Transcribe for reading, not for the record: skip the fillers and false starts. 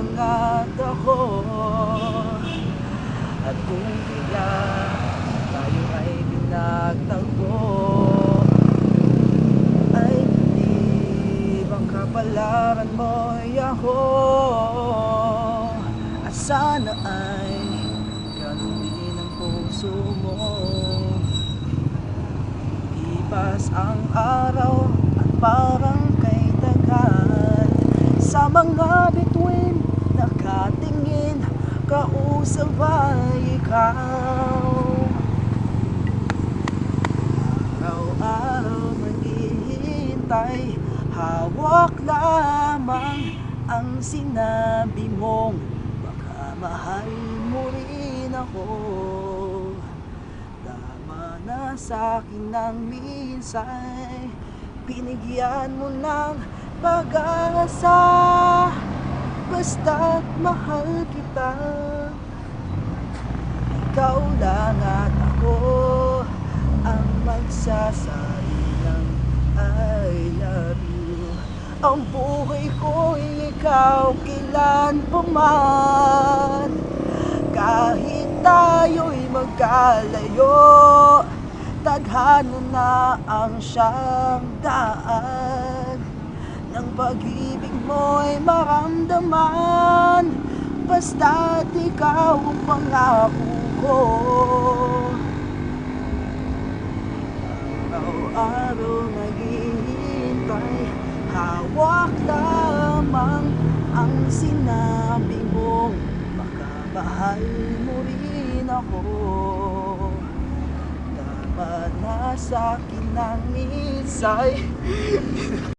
umangat ako. At kung kaya tayo ay pinagtagpo, ay hindi bang kapalaran mo'y ako? At sana ay ganun din ang puso mo. Lipas ang araw at parang kay tagal, sa mga bituin nakatingin, kausap ay ikaw. Araw-araw naghihintay, hawak lamang ang sinabi mong baka mahal mo rin ako. Tama na sa'kin ng minsay, binigyan mo ng pag-asa, basta't mahal kita. Ikaw lang at ako ang magsasabi ng I love you. Ang buhay ko'y ikaw kailan pa man. Kahit tayo'y magkalayo, tadhana na ang siyang daan ng pag-ibig mo'y maramdaman, basta't ikaw ang pangako ko. Araw-araw naghihintay, hawak lamang ang sinabi mo, baka mahal mo rin ako. Tama na sa'kin ang minsay.